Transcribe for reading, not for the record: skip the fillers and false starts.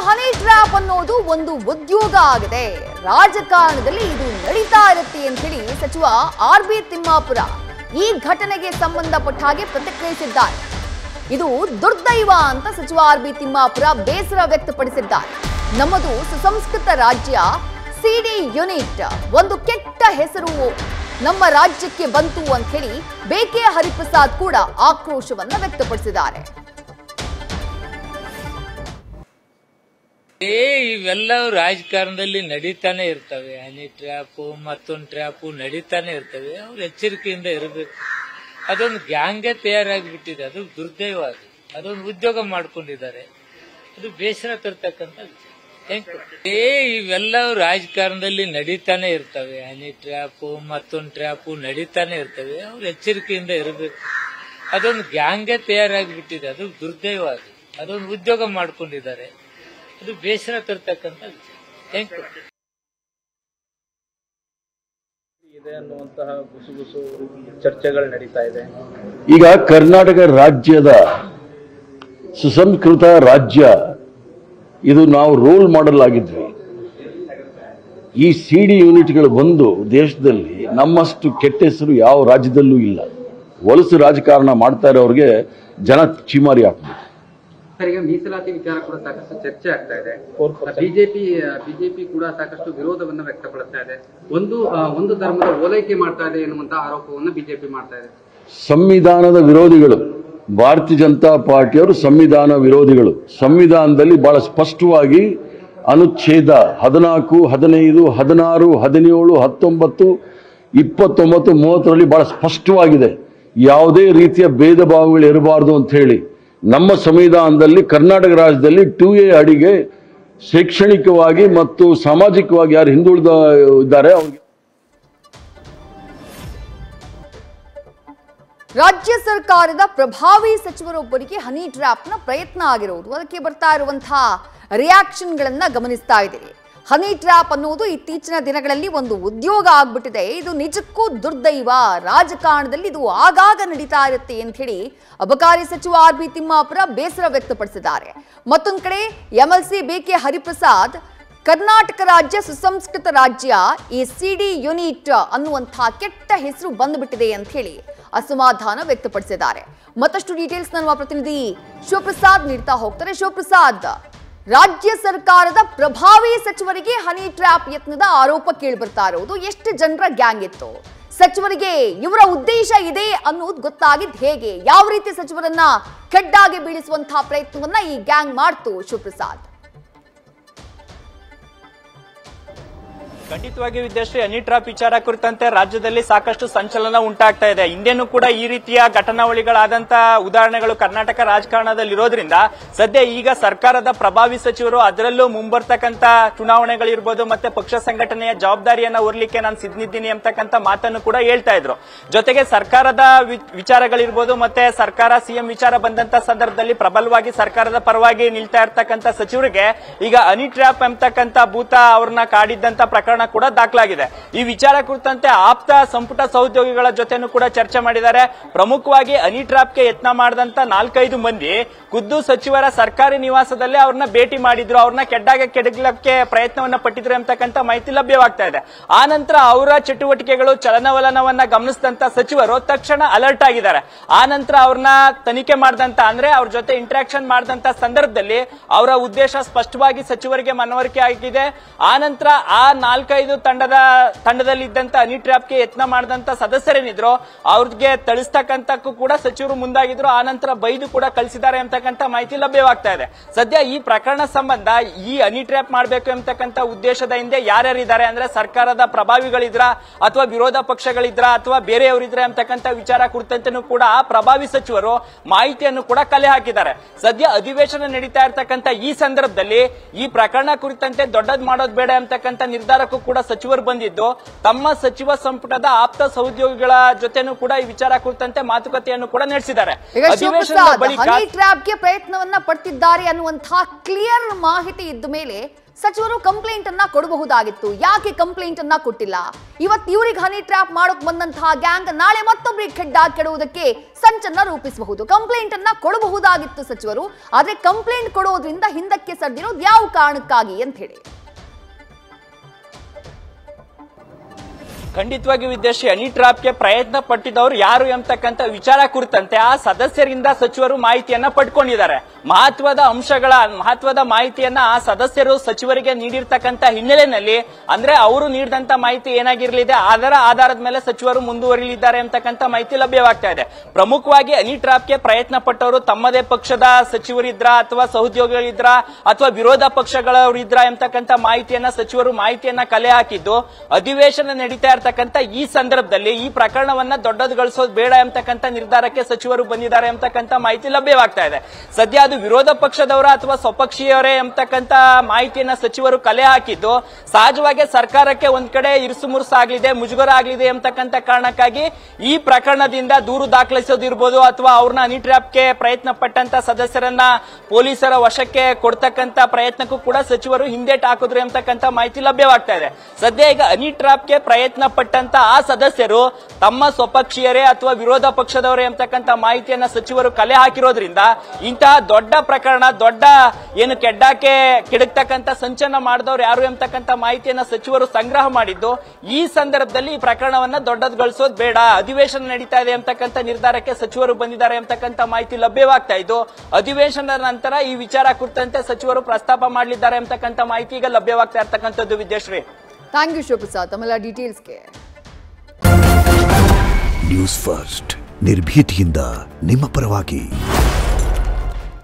Honey trap ಅನ್ನೋದು ಒಂದು ಉದ್ಯೋಗ ಆಗಿದೆ. ರಾಜಕಾರಣದಲ್ಲಿ ಇದು ನಡೀತಾ ಇರುತ್ತೆ ಅಂತ ಹೇಳಿ ಸಚಿವ ಆರ್.ಬಿ. ತಿಮ್ಮಾಪುರ ಈ ಘಟನೆಗೆ ಸಂಬಂಧಪಟ್ಟ ಹಾಗೆ ಪ್ರತಿಕ್ರಿಯಿಸಿದ್ದಾರೆ. ಇದು ದುರ್ದೈವ ಅಂತ ಸಚಿವ ಆರ್.ಬಿ. ತಿಮ್ಮಾಪುರ ಬೇಸರ ವ್ಯಕ್ತಪಡಿಸಿದ್ದಾರೆ. ನಮ್ಮದು ಸುಸಂಸ್ಕೃತ ರಾಜ್ಯ, ಸಿಡಿ ಯೂನಿಟ್ ಒಂದು ಕೆಟ್ಟ ಹೆಸರು ನಮ್ಮ ರಾಜ್ಯಕ್ಕೆ ಬಂತು ಅಂತ ಹೇಳಿ ಬೇಕೆ ಹರಿಪ್ರಸಾದ್ ಕೂಡ ಆಕ್ರೋಶವನ್ನ ವ್ಯಕ್ತಪಡಿಸಿದ್ದಾರೆ. ಇವೆಲ್ಲವೂ ರಾಜಕಾರಣದಲ್ಲಿ ನಡೀತಾನೆ ಇರ್ತವೆ. ಹನಿ ಟ್ರ್ಯಾಪು ಮತ್ತೊಂದು ಟ್ರ್ಯಾಪು ನಡೀತಾನೆ ಇರ್ತವೆ. ಅವ್ರು ಎಚ್ಚರಿಕೆಯಿಂದ ಇರಬೇಕು. ಅದೊಂದು ಗ್ಯಾಂಗೇ ತಯಾರಾಗಿಬಿಟ್ಟಿದೆ. ಅದು ದುರ್ದೈವ. ಅದೊಂದು ಉದ್ಯೋಗ ಮಾಡ್ಕೊಂಡಿದ್ದಾರೆ. ಅದು ಬೇಸರ ತರ್ತಕ್ಕಂಥ ಇವೆಲ್ಲವೂ ರಾಜಕಾರಣದಲ್ಲಿ ನಡೀತಾನೆ ಇರ್ತವೆ. ಹನಿ ಟ್ರ್ಯಾಪು ಮತ್ತೊಂದು ಟ್ರ್ಯಾಪು ನಡೀತಾನೆ ಇರ್ತವೆ. ಅವ್ರು ಎಚ್ಚರಿಕೆಯಿಂದ ಇರಬೇಕು. ಅದೊಂದು ಗ್ಯಾಂಗೇ ತಯಾರಾಗಿಬಿಟ್ಟಿದೆ. ಅದು ದುರ್ದೈವ. ಅದೊಂದು ಉದ್ಯೋಗ ಮಾಡ್ಕೊಂಡಿದ್ದಾರೆ. ಅದು ಬೇಸರ ತರ್ತಕ್ಕಂಥ ಇದೆ ಅನ್ನುವಂತಹ ಗುಸುಗುಸು ಚರ್ಚೆಗಳು ನಡೀತಾ ಇದೆ. ಈಗ ಕರ್ನಾಟಕ ರಾಜ್ಯದ ಸುಸಂಸ್ಕೃತ ರಾಜ್ಯ, ಇದು ನಾವು ರೋಲ್ ಮಾಡೆಲ್ ಆಗಿದ್ವಿ. ಈ ಸಿಡಿ ಯೂನಿಟ್ಗಳು ಬಂದು ದೇಶದಲ್ಲಿ ನಮ್ಮಷ್ಟು ಕೆಟ್ಟ ಹೆಸರು ಯಾವ ರಾಜ್ಯದಲ್ಲೂ ಇಲ್ಲ. ವಲಸು ರಾಜಕಾರಣ ಮಾಡ್ತಾ ಇರೋರಿಗೆ ಜನ ಚಿಮಾರಿ ಹಾಕ್ಬೇಕು. ಈಗ ಮೀಸಲಾತಿ ವಿಚಾರ ಕೂಡ ಸಾಕಷ್ಟು ಚರ್ಚೆ ಆಗ್ತಾ ಇದೆ. ಬಿಜೆಪಿ ಕೂಡ ಸಾಕಷ್ಟು ವಿರೋಧವನ್ನು ವ್ಯಕ್ತಪಡಿಸ್ತಾ ಇದೆ. ಒಂದು ಧರ್ಮದ ಓಲೈಕೆ ಮಾಡ್ತಾ ಇದೆ ಎನ್ನುವಂತಹ ಆರೋಪವನ್ನು ಬಿಜೆಪಿ ಮಾಡ್ತಾ ಇದೆ. ಸಂವಿಧಾನದ ವಿರೋಧಿಗಳು, ಭಾರತೀಯ ಜನತಾ ಪಾರ್ಟಿಯವರು ಸಂವಿಧಾನ ವಿರೋಧಿಗಳು. ಸಂವಿಧಾನದಲ್ಲಿ ಬಹಳ ಸ್ಪಷ್ಟವಾಗಿ ಅನುಚ್ಛೇದ 14, 15, 16, 17, 19, 29, 30ರಲ್ಲಿ ಬಹಳ ಸ್ಪಷ್ಟವಾಗಿದೆ ಯಾವುದೇ ರೀತಿಯ ಭೇದ ಭಾವಗಳು ಇರಬಾರದು ಅಂತ ಹೇಳಿ. ನಮ್ಮ ಸಂವಿಧಾನದಲ್ಲಿ ಕರ್ನಾಟಕ ರಾಜ್ಯದಲ್ಲಿ 2A ಅಡಿಗೆ ಶೈಕ್ಷಣಿಕವಾಗಿ ಮತ್ತು ಸಾಮಾಜಿಕವಾಗಿ ಯಾರು ಹಿಂದುಳಿದ ಇದ್ದಾರೆ ಅವ್ರಿಗೆ ರಾಜ್ಯ ಸರ್ಕಾರದ ಪ್ರಭಾವಿ ಸಚಿವರೊಬ್ಬರಿಗೆ ಹನಿ ಟ್ರ್ಯಾಪ್ನ ಪ್ರಯತ್ನ ಆಗಿರುವುದು, ಅದಕ್ಕೆ ಬರ್ತಾ ಇರುವಂತಹ ರಿಯಾಕ್ಷನ್ಗಳನ್ನ ಗಮನಿಸ್ತಾ ಇದ್ದೀರಿ. ಹನಿ ಟ್ರ್ಯಾಪ್ ಅನ್ನೋದು ಇತ್ತೀಚಿನ ದಿನಗಳಲ್ಲಿ ಒಂದು ಉದ್ಯೋಗ ಆಗ್ಬಿಟ್ಟಿದೆ. ಇದು ನಿಜಕ್ಕೂ ದುರ್ದೈವ. ರಾಜಕಾರಣದಲ್ಲಿ ಇದು ಆಗಾಗ ನಡೀತಾ ಇರುತ್ತೆ ಅಂತ ಹೇಳಿ ಅಬಕಾರಿ ಸಚಿವ ಆರ್.ಬಿ. ತಿಮ್ಮಾಪುರ ಬೇಸರ ವ್ಯಕ್ತಪಡಿಸಿದ್ದಾರೆ. ಮತ್ತೊಂದು ಕಡೆ MLC ಬೇಕೆ ಹರಿಪ್ರಸಾದ್ ಕರ್ನಾಟಕ ರಾಜ್ಯ ಸುಸಂಸ್ಕೃತ ರಾಜ್ಯ, ಈ ಸಿಡಿ ಯೂನಿಟ್ ಅನ್ನುವಂತಹ ಕೆಟ್ಟ ಹೆಸರು ಬಂದ್ಬಿಟ್ಟಿದೆ ಅಂತ ಹೇಳಿ ಅಸಮಾಧಾನ ವ್ಯಕ್ತಪಡಿಸಿದ್ದಾರೆ. ಮತ್ತಷ್ಟು ಡೀಟೇಲ್ಸ್ ನಮ್ಮ ಪ್ರತಿನಿಧಿ ಶಿವಪ್ರಸಾದ್ ನೀಡ್ತಾ ಹೋಗ್ತಾರೆ. ಶಿವಪ್ರಸಾದ್, ರಾಜ್ಯ ಸರ್ಕಾರದ ಪ್ರಭಾವಿ ಸಚಿವರಿಗೆ ಹನಿ ಟ್ರ್ಯಾಪ್ ಯತ್ನದ ಆರೋಪ ಕೇಳಿಬರ್ತಾ ಇರೋದು. ಎಷ್ಟು ಜನರ ಗ್ಯಾಂಗ್ ಇತ್ತು? ಸಚಿವರಿಗೆ ಇವರ ಉದ್ದೇಶ ಇದೆ ಅನ್ನೋದು ಗೊತ್ತಾಗಿದ್ದು ಹೇಗೆ? ಯಾವ ರೀತಿ ಸಚಿವರನ್ನ ಕೆಡ್ಡಾಗಿ ಬೀಳಿಸುವಂತಹ ಪ್ರಯತ್ನವನ್ನ ಈ ಗ್ಯಾಂಗ್ ಮಾಡ್ತು ಶಿವಪ್ರಸಾದ್? ಖಂಡಿತವಾಗಿ ವಿದ್ಯಾಶ್ರೀ, ಹನಿ ಟ್ರ್ಯಾಪ್ ವಿಚಾರ ಕುರಿತಂತೆ ರಾಜ್ಯದಲ್ಲಿ ಸಾಕಷ್ಟು ಸಂಚಲನ ಉಂಟಾಗ್ತಾ ಇದೆ. ಹಿಂದೆನೂ ಕೂಡ ಈ ರೀತಿಯ ಘಟನಾವಳಿಗಳಾದಂತ ಉದಾಹರಣೆಗಳು ಕರ್ನಾಟಕ ರಾಜಕಾರಣದಲ್ಲಿರೋದ್ರಿಂದ ಸದ್ಯ ಈಗ ಸರ್ಕಾರದ ಪ್ರಭಾವಿ ಸಚಿವರು, ಅದರಲ್ಲೂ ಮುಂಬರ್ತಕ್ಕಂತ ಚುನಾವಣೆಗಳಿರ್ಬೋದು ಮತ್ತೆ ಪಕ್ಷ ಸಂಘಟನೆಯ ಜವಾಬ್ದಾರಿಯನ್ನ ಹೊರಲಿಕ್ಕೆ ನಾನು ಸಿದ್ಧಿದ್ದೀನಿ ಅಂತಕ್ಕಂಥ ಮಾತನ್ನು ಕೂಡ ಹೇಳ್ತಾ ಇದ್ರು. ಜೊತೆಗೆ ಸರ್ಕಾರದ ವಿಚಾರಗಳಿರ್ಬೋದು ಮತ್ತೆ ಸರ್ಕಾರ ಸಿಎಂ ವಿಚಾರ ಬಂದಂತ ಸಂದರ್ಭದಲ್ಲಿ ಪ್ರಬಲವಾಗಿ ಸರ್ಕಾರದ ಪರವಾಗಿ ನಿಲ್ತಾ ಇರ್ತಕ್ಕಂಥ ಸಚಿವರಿಗೆ ಈಗ ಹನಿ ಟ್ರ್ಯಾಪ್ ಎಂಬತಕ್ಕಂಥ ಭೂತ ಅವ್ರನ್ನ ಕಾಡಿದ್ದಂತ ಪ್ರಕರಣ ಕೂಡ ದಾಖಲಾಗಿದೆ. ಈ ವಿಚಾರ ಕುರಿತಂತೆ ಆಪ್ತ ಸಂಪುಟ ಸಹೋದ್ಯೋಗಿಗಳ ಜೊತೆನೂ ಕೂಡ ಚರ್ಚೆ ಮಾಡಿದ್ದಾರೆ. ಪ್ರಮುಖವಾಗಿ ಹನಿ ಟ್ರ್ಯಾಪ್ಗೆ ಯತ್ನ ಮಾಡಿದಂತ 4-5 ಮಂದಿ ಖುದ್ದು ಸಚಿವರ ಸರ್ಕಾರಿ ನಿವಾಸದಲ್ಲೇ ಅವ್ರನ್ನ ಭೇಟಿ ಮಾಡಿದ್ರು, ಅವ್ರನ್ನ ಕೆಡಗಲಿಕ್ಕೆ ಪ್ರಯತ್ನವನ್ನ ಪಟ್ಟಿದ್ರು ಎಂಬತಕ್ಕಂಥ ಮಾಹಿತಿ ಲಭ್ಯವಾಗ್ತಾ ಇದೆ. ಆ ನಂತರ ಅವರ ಚಟುವಟಿಕೆಗಳು ಚಲನವಲನವನ್ನ ಗಮನಿಸಿದಂತ ಸಚಿವರು ತಕ್ಷಣ ಅಲರ್ಟ್ ಆಗಿದ್ದಾರೆ. ಆ ನಂತರ ಅವ್ರನ್ನ ತನಿಖೆ ಮಾಡಿದಂತ, ಅಂದ್ರೆ ಅವ್ರ ಜೊತೆ ಇಂಟರಾಕ್ಷನ್ ಮಾಡಿದಂತ ಸಂದರ್ಭದಲ್ಲಿ ಅವರ ಉದ್ದೇಶ ಸ್ಪಷ್ಟವಾಗಿ ಸಚಿವರಿಗೆ ಮನವರಿಕೆ ಆಗಿದೆ. ಆ ನಂತರ ಆ 4-5 ತಂಡದಲ್ಲಿ ಇದ್ದಂತ ಹನಿ ಟ್ರ್ಯಾಪ್ಗೆ ಯತ್ನ ಮಾಡಿದಂತ ಸದಸ್ಯರೇನಿದ್ರು ಅವ್ರಿಗೆ ತಿಳಿಸ್ತಕ್ಕಂತಕ್ಕೂ ಕೂಡ ಸಚಿವರು ಮುಂದಾಗಿದ್ರು. ಆ ನಂತರ ಬೈದು ಕೂಡ ಕಳಿಸಿದ್ದಾರೆ ಎಂಬತಕ್ಕಂಥ ಮಾಹಿತಿ ಲಭ್ಯವಾಗ್ತಾ ಇದೆ. ಸದ್ಯ ಈ ಪ್ರಕರಣ ಸಂಬಂಧ ಈ ಹನಿ ಟ್ರ್ಯಾಪ್ ಮಾಡಬೇಕು ಎಂಬತಕ್ಕಂಥ ಉದ್ದೇಶದ ಹಿಂದೆ ಯಾರ್ಯಾರಿದ್ದಾರೆ, ಅಂದ್ರೆ ಸರ್ಕಾರದ ಪ್ರಭಾವಿಗಳಿದ್ರ ಅಥವಾ ವಿರೋಧ ಪಕ್ಷಗಳಿದ್ರ ಅಥವಾ ಬೇರೆಯವರಿದ್ರೆ ಎಂಬತಕ್ಕಂಥ ವಿಚಾರ ಕುರಿತಂತೆನೂ ಕೂಡ ಪ್ರಭಾವಿ ಸಚಿವರು ಮಾಹಿತಿಯನ್ನು ಕೂಡ ಕಲೆ ಹಾಕಿದ್ದಾರೆ. ಸದ್ಯ ಅಧಿವೇಶನ ನಡೀತಾ ಇರ್ತಕ್ಕಂಥ ಈ ಸಂದರ್ಭದಲ್ಲಿ ಈ ಪ್ರಕರಣ ಕುರಿತಂತೆ ದೊಡ್ಡದ್ ಮಾಡೋದು ಬೇಡ ಎಂಬತಕ್ಕಂಥ ನಿರ್ಧಾರಕ್ಕೂ ಕೂಡ ಸಚಿವರು ಬಂದಿದ್ದು ತಮ್ಮ ಸಚಿವ ಸಂಪುಟದ ಆಪ್ತ ಸಹೋದ್ಯೋಗಿಗಳ ಜೊತೆನೂ ಕೂಡ ಈ ವಿಚಾರ ಕುರಿತಂತೆ ಮಾತುಕತೆಯನ್ನು ಕೂಡ ನಡೆಸಿದ್ದಾರೆ. ಹನಿ ಟ್ರ್ಯಾಪ್ಗೆ ಪ್ರಯತ್ನವನ್ನ ಪಡ್ತಿದ್ದಾರೆ ಅನ್ನುವಂತಹ ಕ್ಲಿಯರ್ ಮಾಹಿತಿ ಇದ್ದ ಮೇಲೆ ಸಚಿವರು ಕಂಪ್ಲೇಂಟ್ ಅನ್ನ ಕೊಡಬಹುದಾಗಿತ್ತು. ಯಾಕೆ ಕಂಪ್ಲೇಂಟ್ ಅನ್ನ ಕೊಟ್ಟಿಲ್ಲ? ಇವತ್ತು ಇವರಿಗೆ ಹನಿ ಟ್ರ್ಯಾಪ್ ಮಾಡೋಕ್ ಬಂದಂತಹ ಗ್ಯಾಂಗ್ ನಾಳೆ ಮತ್ತೊಬ್ಬರಿಗೆ ಕೆಡುವುದಕ್ಕೆ ಸಂಚನ್ನ ರೂಪಿಸಬಹುದು. ಕಂಪ್ಲೇಂಟ್ ಅನ್ನ ಕೊಡಬಹುದಾಗಿತ್ತು ಸಚಿವರು. ಆದ್ರೆ ಕಂಪ್ಲೇಂಟ್ ಕೊಡೋದ್ರಿಂದ ಹಿಂದಕ್ಕೆ ಸರಿದಿರೋದು ಯಾವ ಕಾರಣಕ್ಕಾಗಿ ಅಂತ ಹೇಳಿ ಖಂಡಿತವಾಗಿ ವಿದ್ಯಾಶ್ರೀ, ಹನಿ ಟ್ರಾಪ್ಗೆ ಪ್ರಯತ್ನ ಪಟ್ಟಿದ್ದವರು ಯಾರು ಎಂಬತಕ್ಕಂಥ ವಿಚಾರ ಕುರಿತಂತೆ ಆ ಸದಸ್ಯರಿಂದ ಸಚಿವರು ಮಾಹಿತಿಯನ್ನ ಪಡ್ಕೊಂಡಿದ್ದಾರೆ. ಮಹತ್ವದ ಮಾಹಿತಿಯನ್ನ ಆ ಸದಸ್ಯರು ಸಚಿವರಿಗೆ ನೀಡಿರ್ತಕ್ಕಂಥ ಹಿನ್ನೆಲೆಯಲ್ಲಿ ಅಂದ್ರೆ ಅವರು ನೀಡಿದಂತ ಮಾಹಿತಿ ಏನಾಗಿರ್ಲಿದೆ ಅದರ ಆಧಾರದ ಮೇಲೆ ಸಚಿವರು ಮುಂದುವರಿಲಿದ್ದಾರೆ ಎಂಬತಕ್ಕಂಥ ಮಾಹಿತಿ ಲಭ್ಯವಾಗ್ತಾ ಇದೆ. ಪ್ರಮುಖವಾಗಿ ಹನಿ ಟ್ರಾಪ್ಗೆ ಪ್ರಯತ್ನ ಪಟ್ಟವರು ತಮ್ಮದೇ ಪಕ್ಷದ ಸಚಿವರಿದ್ರ ಅಥವಾ ಸಹೋದ್ಯೋಗಿಗಳಿದ್ರ ಅಥವಾ ವಿರೋಧ ಪಕ್ಷಗಳವರಿದ್ರ ಎಂಬತಕ್ಕಂಥ ಮಾಹಿತಿಯನ್ನ ಕಲೆ ಹಾಕಿದ್ದು ಅಧಿವೇಶನ ನಡೀತಾ ಇರತಕ್ಕಂತ ಈ ಸಂದರ್ಭದಲ್ಲಿ ಈ ಪ್ರಕರಣವನ್ನ ದೊಡ್ಡದುಗೊಳಿಸೋದು ಬೇಡ ಎಂಬತಕ್ಕಂಥ ನಿರ್ಧಾರಕ್ಕೆ ಸಚಿವರು ಬಂದಿದ್ದಾರೆ ಎಂಬತಕ್ಕಂಥ ಮಾಹಿತಿ ಲಭ್ಯವಾಗ್ತಾ ಇದೆ. ಸದ್ಯ ಅದು ವಿರೋಧ ಪಕ್ಷದವರ ಅಥವಾ ಸ್ವಪಕ್ಷೀಯವರೇ ಎಂಬತಕ್ಕಂಥ ಮಾಹಿತಿಯನ್ನ ಸಚಿವರು ಕಲೆ ಹಾಕಿದ್ದು ಸಹಜವಾಗಿ ಸರ್ಕಾರಕ್ಕೆ ಒಂದ್ ಕಡೆ ಇರುಸುಮುರುಸು ಆಗಲಿದೆ, ಮುಜುಗರ ಆಗಲಿದೆ ಎಂಬತಕ್ಕಂಥ ಕಾರಣಕ್ಕಾಗಿ ಈ ಪ್ರಕರಣದಿಂದ ದೂರು ದಾಖಲಿಸೋದಿರ್ಬೋದು ಅಥವಾ ಅವ್ರನ್ನ ಹನಿ ಟ್ರ್ಯಾಪ್ಗೆ ಪ್ರಯತ್ನ ಪಟ್ಟಂತ ಸದಸ್ಯರನ್ನ ಪೊಲೀಸರ ವಶಕ್ಕೆ ಕೊಡ್ತಕ್ಕಂಥ ಪ್ರಯತ್ನಕ್ಕೂ ಕೂಡ ಸಚಿವರು ಹಿಂದೇಟ್ ಹಾಕಿದ್ರು ಎಂಬತಕ್ಕಂಥ ಮಾಹಿತಿ ಲಭ್ಯವಾಗ್ತಾ ಇದೆ. ಸದ್ಯ ಈಗ ಹನಿ ಟ್ರ್ಯಾಪ್ಗೆ ಪ್ರಯತ್ನ ಪಟ್ಟಂತ ಆ ಸದಸ್ಯರು ತಮ್ಮ ಸ್ವಪಕ್ಷೀಯರೇ ಅಥವಾ ವಿರೋಧ ಪಕ್ಷದವರೇ ಎಂಬತಕ್ಕಂಥ ಮಾಹಿತಿಯನ್ನ ಸಚಿವರು ಕಲೆ ಹಾಕಿರೋದ್ರಿಂದ ಇಂತಹ ದೊಡ್ಡ ಪ್ರಕರಣ, ದೊಡ್ಡ ಏನು ಕೆಡ್ಡಾಕೆ ಕೆಡಕ್ತಕ್ಕಂಥ ಸಂಚಲನ ಮಾಡಿದವರು ಯಾರು ಎಂಬತಕ್ಕಂಥ ಮಾಹಿತಿಯನ್ನ ಸಚಿವರು ಸಂಗ್ರಹ ಮಾಡಿದ್ದು ಈ ಸಂದರ್ಭದಲ್ಲಿ ಈ ಪ್ರಕರಣವನ್ನ ದೊಡ್ಡದುಗೊಳಿಸೋದು ಬೇಡ, ಅಧಿವೇಶನ ನಡೀತಾ ಇದೆ ಎಂಬತಕ್ಕಂಥ ನಿರ್ಧಾರಕ್ಕೆ ಸಚಿವರು ಬಂದಿದ್ದಾರೆ ಎಂಬತಕ್ಕಂಥ ಮಾಹಿತಿ ಲಭ್ಯವಾಗ್ತಾ ಇದ್ದು ಅಧಿವೇಶನದ ನಂತರ ಈ ವಿಚಾರ ಕುರಿತಂತೆ ಸಚಿವರು ಪ್ರಸ್ತಾಪ ಮಾಡಲಿದ್ದಾರೆ ಎಂಬತಕ್ಕಂಥ ಮಾಹಿತಿ ಈಗ ಲಭ್ಯವಾಗ್ತಾ ಇರತಕ್ಕಂಥದ್ದು. ವಿದ್ಯಾಶ್ರೀ, ಥ್ಯಾಂಕ್ ಯು ಶಿವಪ್ರಸಾದ್ ತಮ್ಮೆಲ್ಲ ಡೀಟೇಲ್ಸ್ಗೆ. ನ್ಯೂಸ್ ಫಸ್ಟ್ ನಿರ್ಭೀತಿಯಿಂದ ನಿಮ್ಮ ಪರವಾಗಿ.